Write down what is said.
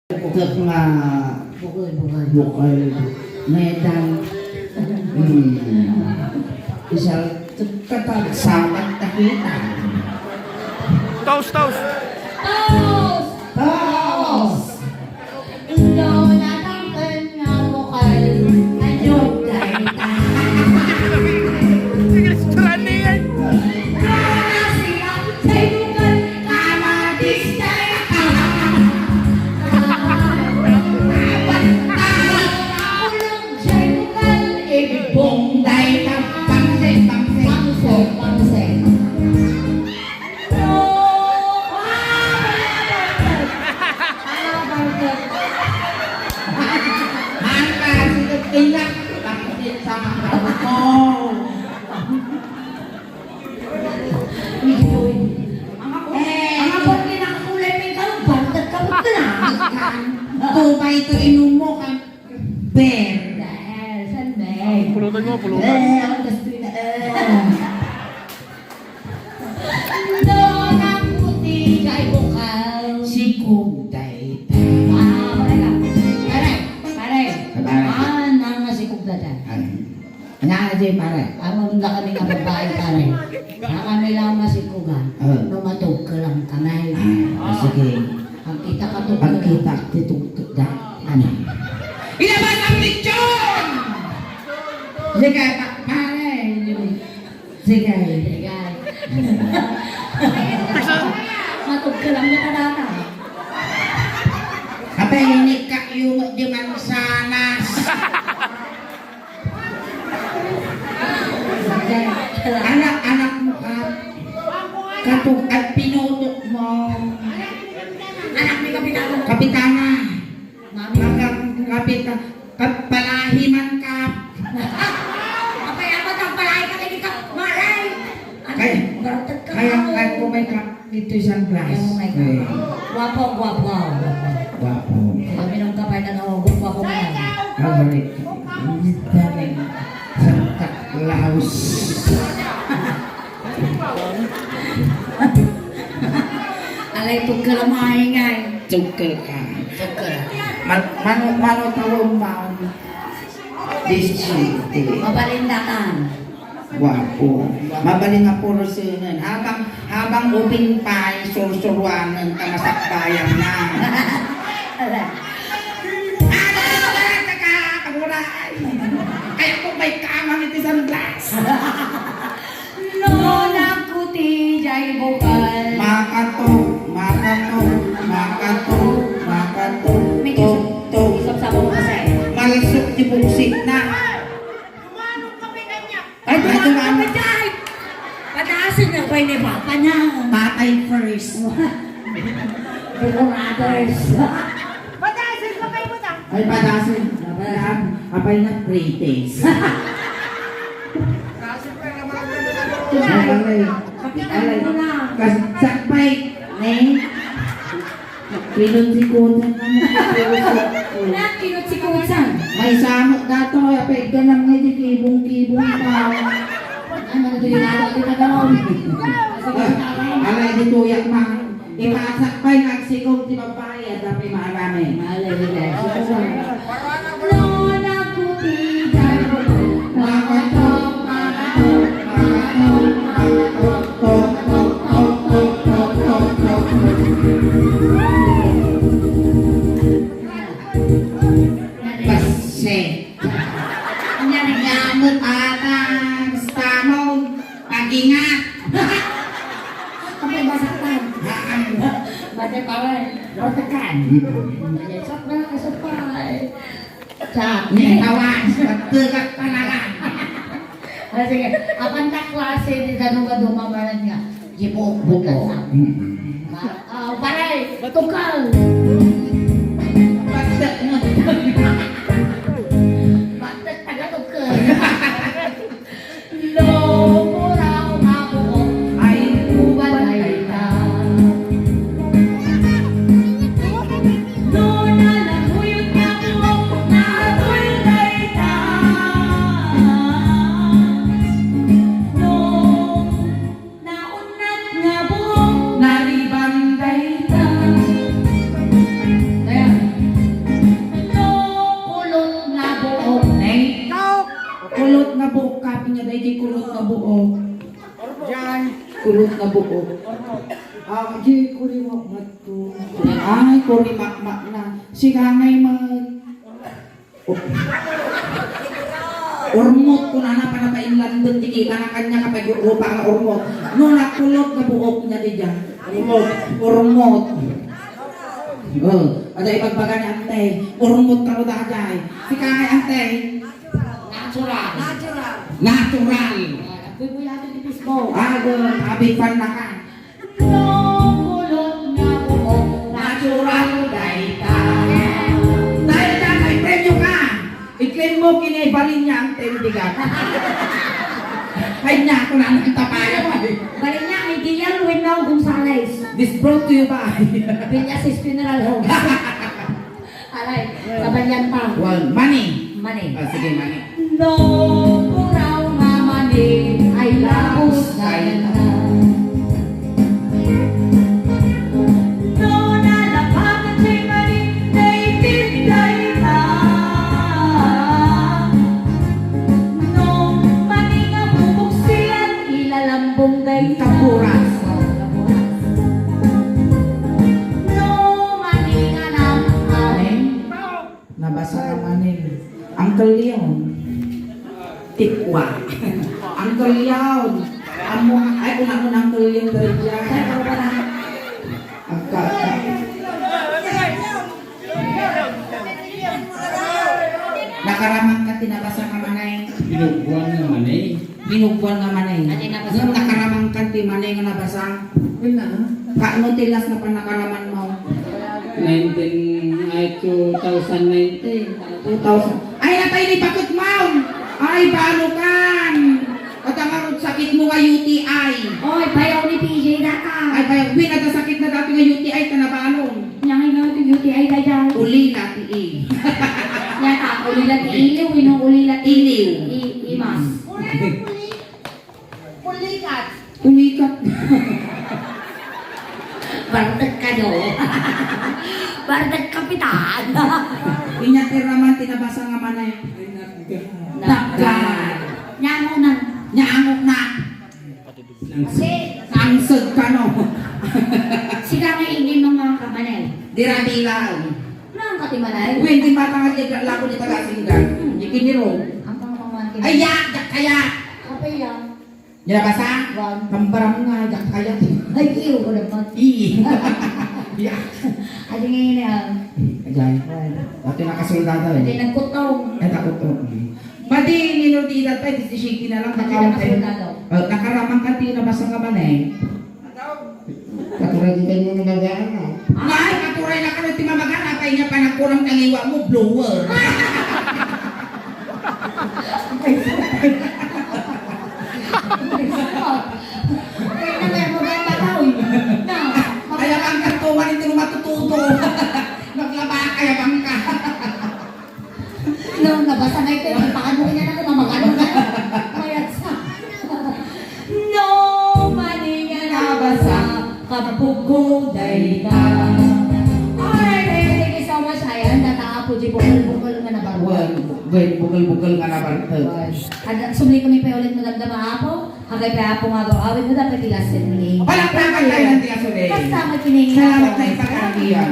Thực là một nghe đang sao kata sao kata kita Toast, toast. Toast Ikaw na tangkan nga bukal Ayun dahil Sige, restaurant na yan. Kaya siya sa'y bukal Kamatis tayo Ulang sa'y bukal Ibong Đây ta pangsen Pangsen Angka sikit ilang pangsen sama kamu Ang abot din ang kulay may kalubang Tagkamot na Tupa itu inom mo kan Ber Dahil saan ba? Pulutan mo, pulutan. Ang gusto na Doon ang puti kay bukal Si kumday Pare nang nga si Kugdada Ano aja pare Ang na kami nga babae pare Na kami lang masikugan Numatog ka lang kamay Sige Ang kita ka to Ang kita ditugtog na ano Ilabas ang lechon! Sige pare Sige Matog ka lang na kadata Apa ini kak yung di mansanas Anak-anak mo ka Katug at pinutok mo Anak ni Kapitano Kapitana Mami Palahiman ka Apay ako tang palay ka kay ka malay Kaya Barutat ka Kaya ko may kap dito isang glass Oh my God Guwapo Wapo Kami nung kapay na nahugot guwapo mo na Kabalik Dami Santa Claus Alay tug ka lang maingay Tugkel ka Tug ka lang Mano tawong ba Discite Mabalindakan Wapo Mabaling nga puro sinan Habang uping pa Sursurwanan ka masakbayan na Kaya kung may kamang ito isang glass No nakuti jay bukal Makato May Tok tok isap sa mong kasi Malasok di buksik na Ay Ay, tumakot ka tumama. jay Patasin na kayo ni Papa niya Tatay first Before others Ay padasin Apay na pre-taste Kapitan mo na Sakpay Pinun si Kutan Wala kinot si Kutsan May samot dato Apay ka lang ngayon kibong-kibong pa Ano na ito yung araw din na daw Alay di tuyak mang Ipasakpay nagsikong di papaya Tapi maarami Malay nila No nakuti jay bukal Makatok Base Ang yan ngamot atang stamon Pag-ingat Kapag masaktan Bate pare Rotekan Sat na kasapay Sat Nih awan Tegak panagan Sige Apan ta klase di tanong dumamalan nga Jipok bukan sa Pare Tukal Batek mo Batet taga tukal Lo murao nga buko Ay Ubalay ta No na naguyot nga buko Nagulay ta No naunat nga buko Naribanday ta nga buo. Di kurimak mato. Ay, kurimak na. Sigangay urmot ko na napainlan doon, tiki ka na kanya kapag rupa nga urmot. No, nakulot na buok niya di dyan. Urmot. Ada ipagbaga ni ante, urmot ka ro dahajay. Sigangay ante. Natural. Natural. Ako'y mo yato di pismo. Habig fan na ka. Kulot nga buhok. Natural day ka. Dahil dyan, may premyo ka. I-claim mo kinibalin niya ang tendigan. Ay niya, kung ano ang tapaya mo. Balik niya, may Guillermo Winnow Gonzales. This brought to you by Villas Funeral Home. Alay, kabanyan pa. well, money. Mani. Sige, money. No, puraw nga mani ay labos na ganda. No, nalapagan siya'y mani na itinday ka. No, mani nga bubuksilan, ilalambong gay Kapuras. No, mani nga namahalin. Nabasa ka money. Uncle Leon. Tikwa. Uncle Leon. Amo, ay kung ako ng Uncle Leon dari dyan. Nakaramang ka tinabasa ka manay. Pinugbuan naman eh. Binugbuan nga manay. Ate, nabasa Yung ka. nakaramang ka ti manay nga nabasa. Wala. Kaano tilas na pa nakaraman mo? 2019. 2,000. Ay, natay ni bakit mo? Ay, balukan. At ang arot sakit mo nga UTI. Oy, bayaw ni PJ na ka. Ay, bayan, pinata sakit na dati nga UTI, tanabalon. Nyangay nga ito UTI na dyan. Uli na, tiig. Yan ka, ulilat iliw, inong ulilat Iliw. Imas. Umikat. Bardag ka no. Bardag kapitan. Inyatir naman, tinabasa nga manay. Nakgan. Nyamo na. Nyaamok na. Kasi, Nangsag ka no. sila nga ingin ng mga kamanel. Dirabilaw. Nang katimalay. Uy, hindi matangad yung lako ni Tagasinggan. Ikiniro. Ang pangamaman Ay, yak kaya. Kapay yan. Nabasa? Wag. Kambaram nga, yak kaya. Ay, iyo ko naman. Yak. Ay, ngayon yan. Ajay. Dati nakasoldado Hindi eh. nagkutong. Ay, takot to. Madi, minutidad pa, di shiki na lang. Dati Nakawang tayo. nakasoldado. Nakaramang ka, di nabasa nga ba na eh. Katulad din mo nagagaan na. Ay, katuray na ka rin timamagan. Apay niya pa nakurang kaliwa mo, blower. Kaya na may mga bataw. Na. Kaya bang kantuan, hindi mo matututo. Naglaba, kaya bang ka. Nung nabasa na ito, paano niya na kumamagano na? Mayat sa. No, mani nga nabasa, kapuguday ka. Alright, thank you so much. Ayan, nataapo di bukal-bukal nga nabaruan. Bukal-bukal nga na bartag. Sumli kami pa ulit magandang apo. Hagay pa apo nga awit mo dapat ilasin ni. Palakpakan tayo ng tiyaso eh. Basta makinig. Salamat na ipagkakiyan.